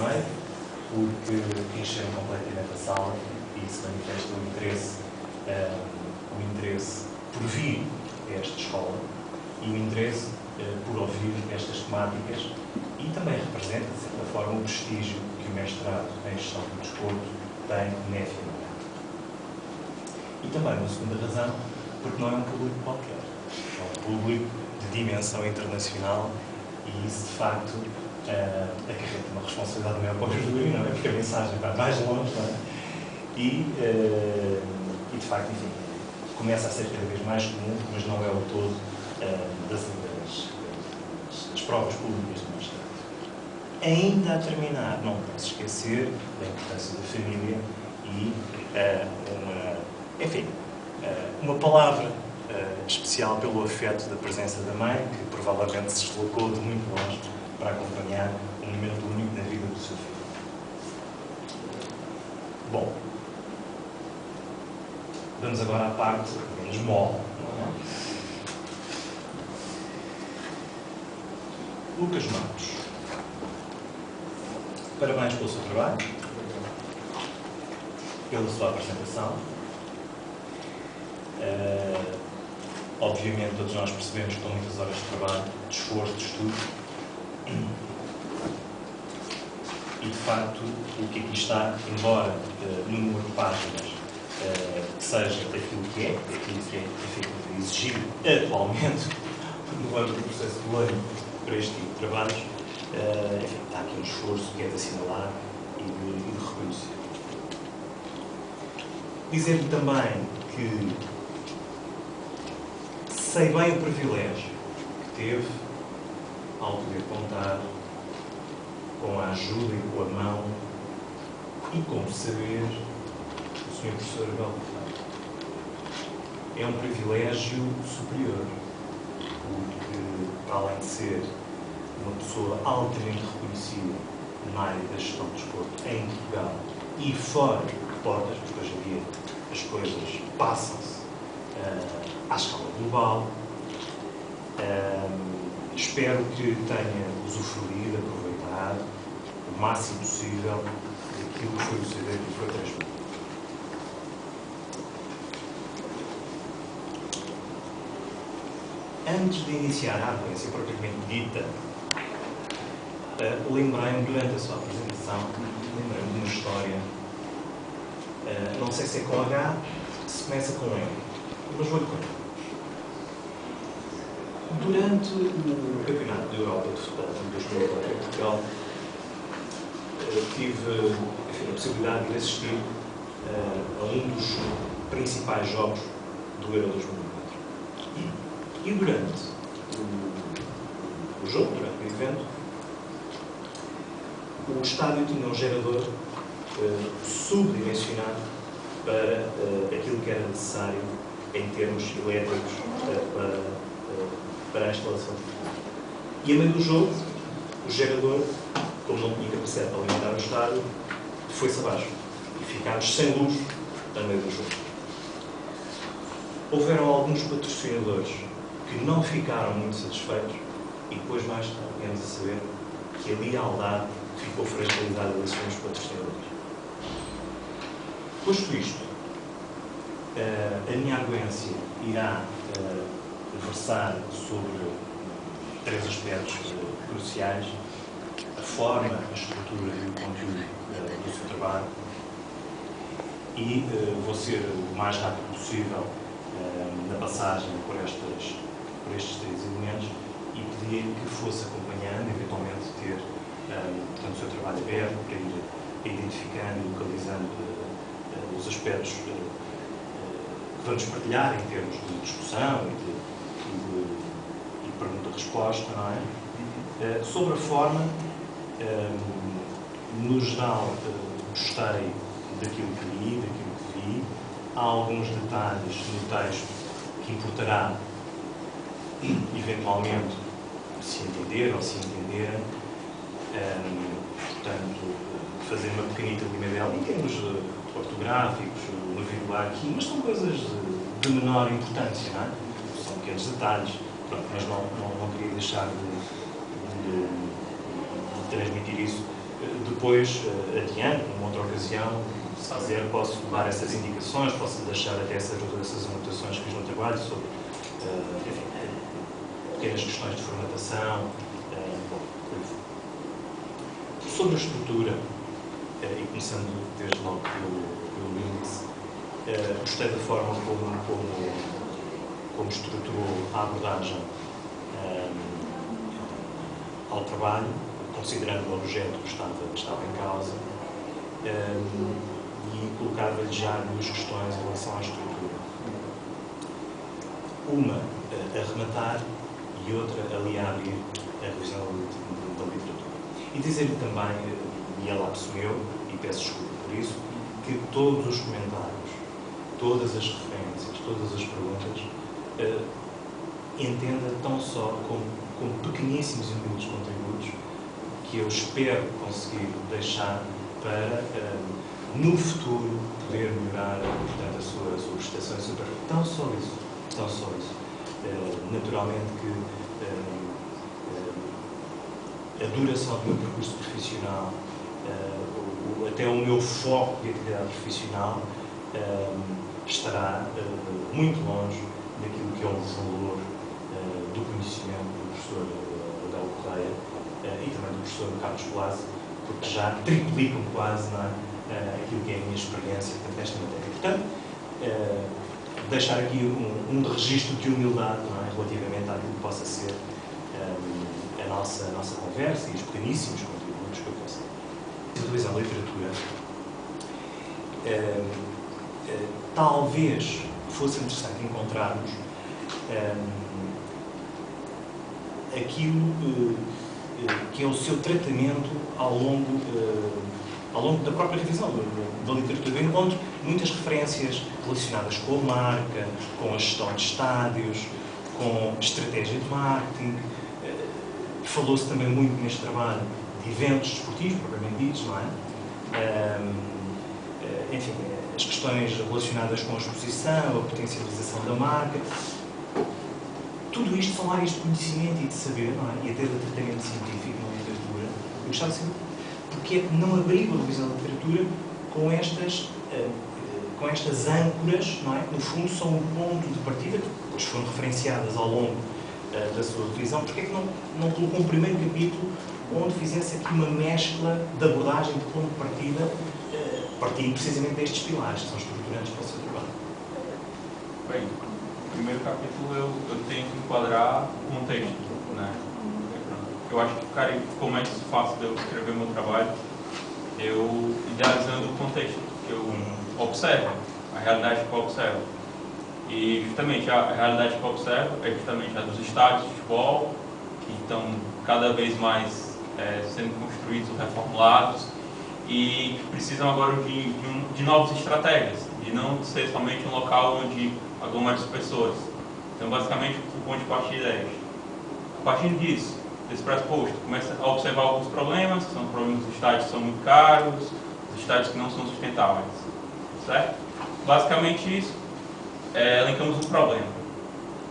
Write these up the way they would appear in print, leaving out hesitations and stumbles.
primeiro, porque encheram completamente a sala e se manifesta o interesse por vir a esta escola e o interesse por ouvir estas temáticas e também representa, de certa forma, o prestígio que o mestrado em Gestão do Desporto tem na FMA. E também, uma segunda razão, porque não é um público qualquer. É um público de dimensão internacional e isso, de facto, acarreta uma responsabilidade maior para o júri, não é? Porque a mensagem vai mais longe, não é? E de facto, enfim, começa a ser cada vez mais comum, mas não é o todo das provas públicas do mestrado. Ainda a terminar, não posso esquecer da importância da família e uma palavra especial pelo afeto da presença da mãe, que provavelmente se deslocou de muito longe para acompanhar um momento único na vida do seu filho. Bom, vamos agora à parte menos mole. Lucas Matos, parabéns pelo seu trabalho, pela sua apresentação. Obviamente, todos nós percebemos que estão muitas horas de trabalho, de esforço, de estudo. E, de facto, o que aqui está, embora no número de páginas que seja aquilo que é exigido atualmente no âmbito do processo de lei para este tipo de trabalhos, enfim, está aqui um esforço que é de assinalar e de reconhecer. Dizer-lhe também que sei bem o privilégio que teve ao poder contar com a ajuda e com a mão e com o saber do Sr. Professor Abel Ferreira. É um privilégio superior, porque, além de ser uma pessoa altamente reconhecida na área da gestão do desporto em Portugal e fora de portas, porque hoje em dia as coisas passam-se à escala global, espero que tenha usufruído, aproveitado o máximo possível daquilo que foi o saber que foi transmitido. Antes de iniciar a audiência propriamente dita, lembrei-me, durante a sua apresentação, lembrei-me de uma história, não sei se é com H, se começa com M, mas vou-lhe contar. Durante o Campeonato da Europa de Futebol de 2004 em Portugal, tive a possibilidade de assistir a um dos principais jogos do Euro 2004. E durante o jogo, durante o evento, o estádio tinha um gerador subdimensionado para aquilo que era necessário em termos elétricos para a instalação. E a meio do jogo, o gerador, como não tinha capacidade para alimentar o estádio, foi-se abaixo e ficámos sem luz a meio do jogo. Houveram alguns patrocinadores que não ficaram muito satisfeitos e depois mais tarde viemos a saber que a lealdade ficou fragilizada desses mesmos patrocinadores. Posto isto, a minha arguência irá versar sobre três aspectos cruciais: a forma, a estrutura e o conteúdo do seu trabalho, e vou ser o mais rápido possível na passagem por estes três elementos e pedir que fosse acompanhando, eventualmente ter portanto, o seu trabalho aberto para ir identificando e localizando os aspectos que vamos partilhar em termos de discussão e pergunta-resposta, não é? Sobre a forma, no geral, gostei daquilo que li, daquilo que vi. Há alguns detalhes no texto que importará, eventualmente, se entender ou se entenderem. Portanto, fazer uma pequenita limadela em termos ortográficos, no vírgula aqui, mas são coisas de menor importância, não é? São pequenos detalhes, pronto, mas não queria deixar de transmitir isso Depois, adiante, numa outra ocasião, se quiser, posso dar essas indicações, posso deixar até essas anotações que fiz no trabalho sobre, enfim, pequenas questões de formatação, sobre a estrutura, e começando desde logo pelo índice, gostei da forma como estruturou a abordagem ao trabalho, considerando o objeto que estava em causa, e colocava-lhe já duas questões em relação à estrutura. Uma a rematar e outra ali a abrir a revisão da literatura. E dizer-lhe também, e ela meu, e peço desculpa por isso, que todos os comentários, todas as referências, todas as perguntas, entenda tão só como pequeníssimos e humildes contributos que eu espero conseguir deixar para, no futuro, poder melhorar, portanto, a sua prestação e sua performance. Tão só isso. Naturalmente que a duração do meu percurso profissional, até o meu foco de atividade profissional, estará muito longe daquilo que é o valor do conhecimento do professor Adel Correia e também do professor Carlos Blasi, porque já triplicam quase, não é, aquilo que é a minha experiência nesta matéria. Portanto, deixar aqui um registro de humildade, não é, relativamente àquilo que possa ser a nossa conversa e os pequeníssimos contributos que eu possa utilizar a literatura. Talvez fosse interessante encontrarmos aquilo que é o seu tratamento ao longo da própria revisão da literatura. Eu encontro muitas referências relacionadas com a marca, com a gestão de estádios, com estratégia de marketing. Falou-se também muito neste trabalho de eventos desportivos, propriamente ditos, não é? Enfim, as questões relacionadas com a exposição, a potencialização da marca. Tudo isto são áreas de conhecimento e de saber, não é? E até de tratamento científico na literatura. Eu gostava de saber porque é que não abriu a revisão da literatura com estas âncoras, não é? No fundo, são um ponto de partida, que depois foram referenciadas ao longo da sua revisão. Porque é que não colocou um primeiro capítulo onde fizesse aqui uma mescla de abordagem de ponto de partida, partindo precisamente destes pilares, que são estruturantes para o seu trabalho? Bem, no primeiro capítulo eu tenho que enquadrar o contexto, né? Eu acho que ficou mais fácil de eu escrever meu trabalho eu idealizando o contexto que eu observo, a realidade que eu observo. E justamente a realidade que eu observo é justamente a dos estádios de futebol, que estão cada vez mais sendo construídos ou reformulados e que precisam agora de novas estratégias, de não ser somente um local onde aglomera as pessoas. Então, basicamente, o ponto de partida é este. A partir disso, desse pressuposto, começa a observar alguns problemas, que são problemas dos estádios que são muito caros, os estádios que não são sustentáveis, certo? Basicamente isso, elencamos o problema.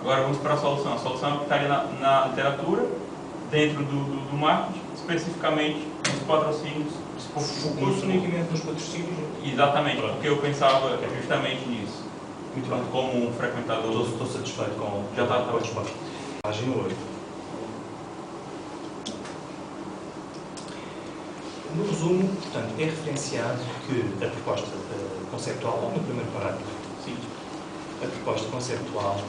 Agora vamos para a solução. A solução é que está ali na literatura, dentro do marketing, especificamente nos patrocínios. Focou-se unicamente nos patrocínios? Exatamente, porque eu pensava justamente nisso. Muito bem. Como um frequentador. Estou satisfeito com já está a resposta. Página 8. No resumo, portanto, é referenciado que a proposta conceptual, logo no primeiro parágrafo, sim, a proposta conceptual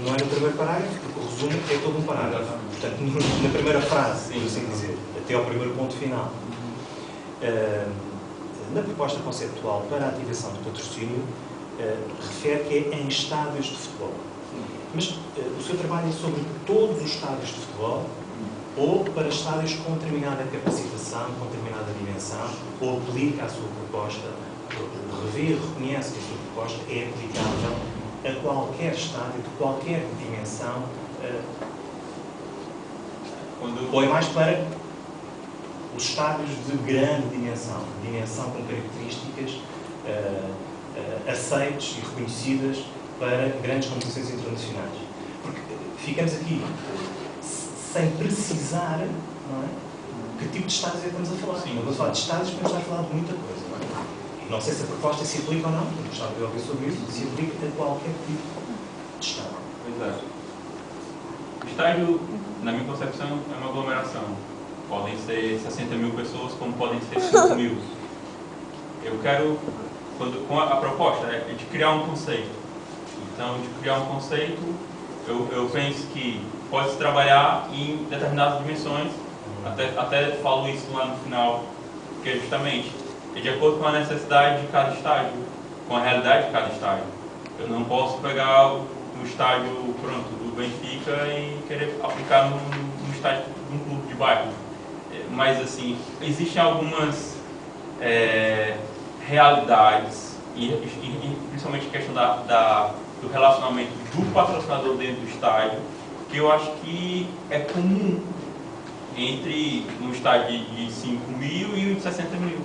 não é no primeiro parágrafo, porque o resumo é todo um parágrafo. Portanto, na primeira frase, por assim dizer, até ao primeiro ponto final. Na proposta conceptual para a ativação do patrocínio, refere que é em estádios de futebol. Mas o seu trabalho é sobre todos os estádios de futebol ou para estádios com determinada capacitação, com determinada dimensão, ou aplica a sua proposta, reconhece que a sua proposta é aplicável a qualquer estádio, de qualquer dimensão, ou é mais para os estádios de grande dimensão com características aceites e reconhecidas para grandes competições internacionais. Porque ficamos aqui sem precisar, não é, que tipo de estádios é que estamos a falar? Sim. Quando vamos falar de estádios, podemos estar a falar de muita coisa. Não sei se a proposta se aplica ou não, eu gostava de ouvir sobre isso, se aplica a qualquer tipo de estádio. Pois é. O estádio, na minha concepção, é uma aglomeração. Podem ser 60 mil pessoas, como podem ser 5 mil. Eu quero, com a proposta é de criar um conceito. Então, de criar um conceito, eu penso que pode-se trabalhar em determinadas dimensões, até falo isso lá no final, que é justamente de acordo com a necessidade de cada estádio, com a realidade de cada estádio. Eu não posso pegar o estádio do Benfica e querer aplicar no estádio de um clube de bairro. Mas, assim, existem algumas realidades, e principalmente a questão do relacionamento do patrocinador dentro do estádio, que eu acho que é comum entre um estádio de 5 mil e um de 60 mil.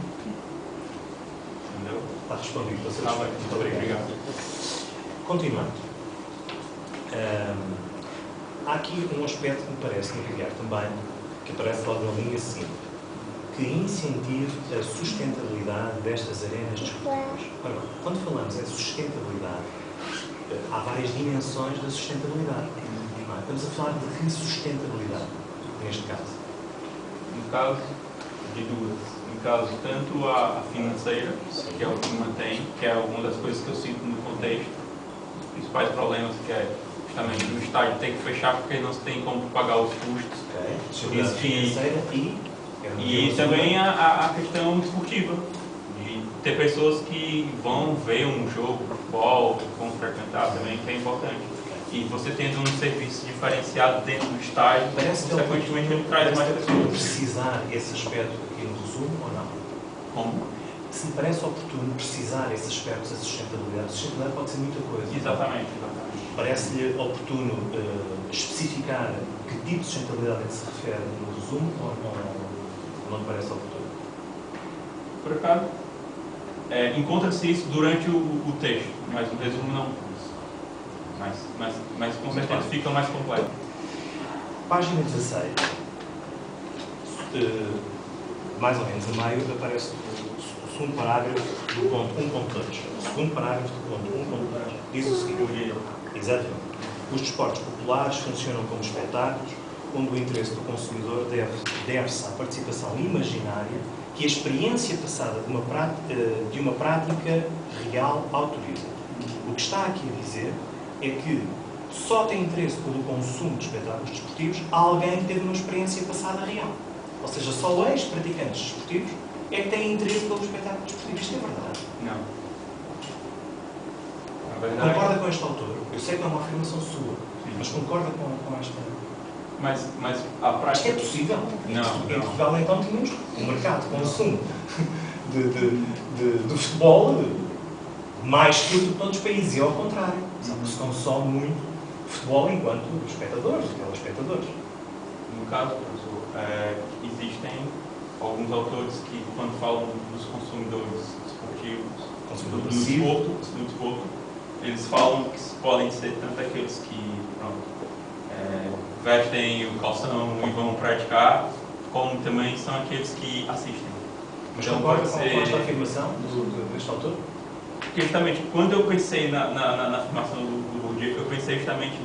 Entendeu? Está respondido, você Tá bem. muito obrigado. Continuando. Há aqui um aspecto que me parece no criar também, que aparece logo na linha seguinte, que incentive a sustentabilidade destas arenas desportivas. Ora, quando falamos em sustentabilidade, há várias dimensões da sustentabilidade. Estamos a falar de que sustentabilidade, neste caso? No caso de duas. No caso, tanto a financeira, que é o que mantém, que é uma das coisas que eu sinto no contexto, os principais problemas, que é justamente o estádio tem que fechar porque não se tem como pagar os custos. Seguridade financeira E também a questão esportiva, de ter pessoas que vão ver um jogo de futebol, que vão frequentar também, que é importante. E você tendo um serviço diferenciado dentro do estádio, consequentemente ele traz mais pessoas. Precisar esse aspecto aqui no resumo ou não? Como? Se me parece oportuno precisar esses aspectos da sustentabilidade, a sustentabilidade pode ser muita coisa. Exatamente. Parece-lhe oportuno especificar que tipo de sustentabilidade é que se refere no resumo ou não lhe parece oportuno? Por acaso, encontra-se isso durante o texto, mas o resumo não. Mas com certeza fica mais completo. Página 16, mais ou menos a meio, aparece o segundo parágrafo do ponto 1.2. O segundo parágrafo do ponto 1.2 diz o seguinte: exatamente. Os desportos populares funcionam como espetáculos onde o interesse do consumidor deve-se à participação imaginária que a experiência passada de uma prática real autoriza. O que está aqui a dizer é que só tem interesse pelo consumo de espetáculos desportivos alguém que teve uma experiência passada real. Ou seja, só ex-praticantes desportivos é que têm interesse pelo espetáculo desportivo. Isto é verdade? Não. Na verdade... Concorda com este autor? Eu sei que não é uma afirmação sua, mas concorda com esta... Mas a prática... Isto é possível? Não. Em Portugal, então, tínhamos um mercado de consumo de futebol mais que do que todos os países, e ao contrário. Só que se consome muito futebol enquanto espectadores, telespectadores. No caso, professor, existem alguns autores que, quando falam dos consumidores desportivos, do desporto, eles falam que podem ser tanto aqueles que vestem o calção e vão praticar, como também são aqueles que assistem. Mas então, concorda com esta afirmação deste autor? Porque justamente, quando eu pensei na afirmação do Bourdieu, eu pensei justamente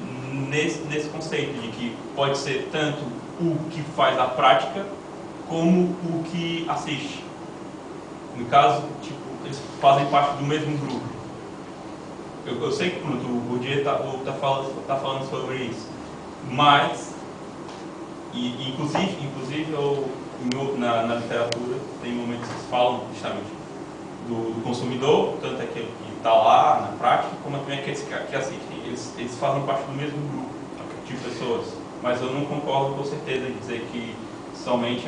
nesse conceito de que pode ser tanto o que faz a prática, como o que assiste. No caso, tipo, eles fazem parte do mesmo grupo. Eu sei que o Bourdieu está falando sobre isso, mas, inclusive na literatura, tem momentos que se falam justamente do consumidor, tanto aquele que está lá na prática, como também aqueles que assistem. Eles fazem parte do mesmo grupo de pessoas, mas eu não concordo com certeza em dizer que somente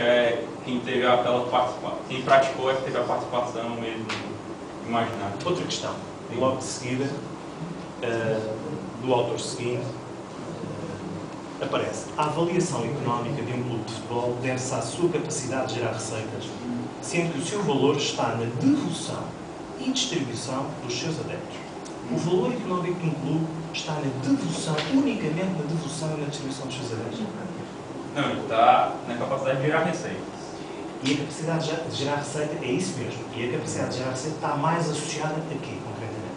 quem teve aquela participação, quem praticou é que teve a participação mesmo imaginária. Outra questão, logo de seguida, do autor seguinte, aparece: a avaliação económica de um clube de futebol deve-se à sua capacidade de gerar receitas, sendo que o seu valor está na devolução e distribuição dos seus adeptos. O valor económico de um clube está na devolução, unicamente na devolução e na distribuição dos seus adeptos? Não, ele está na capacidade de gerar receitas. E a capacidade de gerar receita é isso mesmo. E a capacidade de gerar receita está mais associada a quê, concretamente?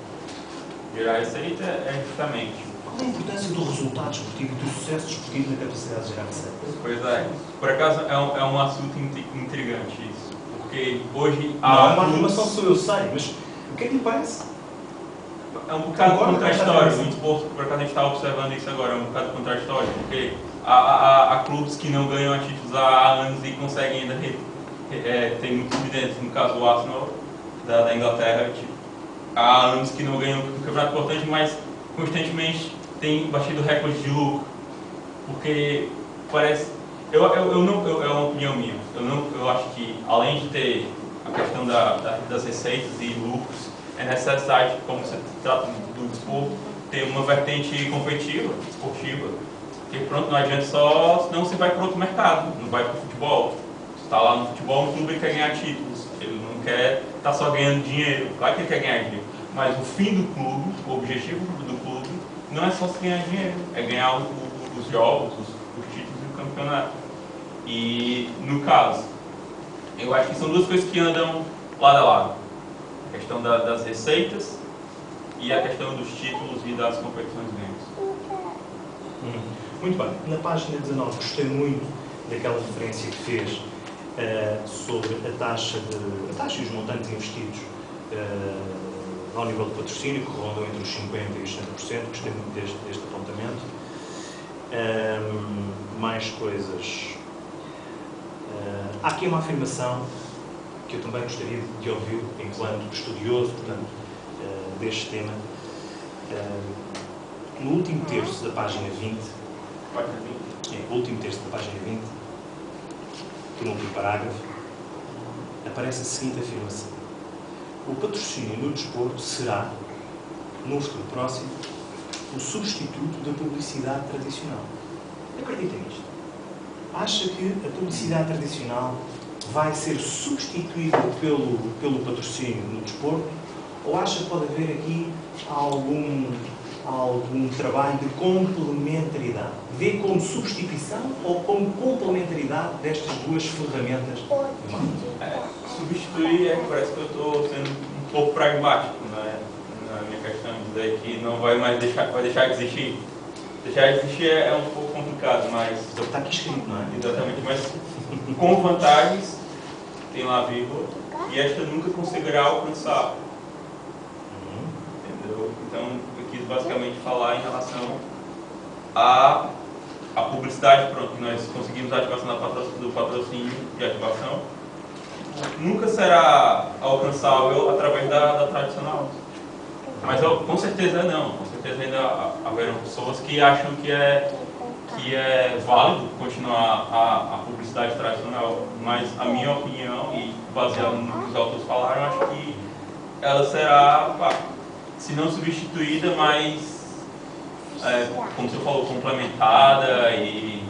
Gerar receita é justamente... Qual é a importância do resultado desportivo e do sucesso desportivo na capacidade de gerar receita? Pois é. Por acaso é um assunto intrigante isso. Porque hoje há... Não é uma afirmação sua, eu sei, mas o que é que lhe parece? É um bocado contraditório. O desporto, por acaso a gente está observando isso agora, é um bocado contraditório. Porque há clubes que não ganham títulos há anos e conseguem ainda tem muitos dividendos. No caso, o Arsenal da Inglaterra, há anos que não ganham um campeonato importante, mas constantemente tem batido recordes de lucro. Porque parece... é uma opinião minha. Eu acho que, além de ter a questão das receitas e lucros, é necessário, como se trata do desporto, ter uma vertente competitiva, esportiva. Porque pronto, não adianta só, senão você vai para outro mercado, não vai para o futebol. Você está lá no futebol, no clube quer ganhar títulos. Ele não quer estar só ganhando dinheiro. Claro que ele quer ganhar dinheiro. Mas o fim do clube, o objetivo do clube, não é só se ganhar dinheiro, é ganhar os jogos, os títulos e o campeonato. E, no caso, eu acho que são duas coisas que andam lado a lado. A questão das receitas e a questão dos títulos e das competições ganhas. Muito bem. Na página 19, gostei muito daquela referência que fez sobre a taxa e os montantes investidos ao nível de patrocínio, que rondam entre os 50% e os 60%. Gostei muito deste apontamento. Mais coisas. Há aqui uma afirmação que eu também gostaria de ouvir enquanto estudioso, portanto, deste tema. No último terço da página 20, o último terço da página 20, no último parágrafo, aparece a seguinte afirmação: o patrocínio no desporto será, no futuro próximo, o substituto da publicidade tradicional. Acreditem nisto. Acha que a publicidade tradicional vai ser substituída pelo patrocínio no desporto, ou acha que pode haver aqui algum trabalho de complementaridade? Vê como substituição ou como complementaridade destas duas ferramentas? Substituir parece que eu estou sendo um pouco pragmático, né? Na minha questão de dizer que não vai mais vai deixar de existir. Deixar de existir é um pouco complicado, mas... Está aqui escrito, não é? Exatamente, mas com vantagens, tem lá a vírgula, e esta nunca conseguirá alcançar. Entendeu? Então, eu quis basicamente falar em relação à publicidade, pronto, que nós conseguimos a ativação do patrocínio de ativação, nunca será alcançável através da tradicional. Mas com certeza não, com certeza ainda haverão pessoas que acham que é válido continuar a publicidade tradicional, mas a minha opinião, e baseado no que os autores falaram, acho que ela será, se não substituída, mas, como você falou, complementada e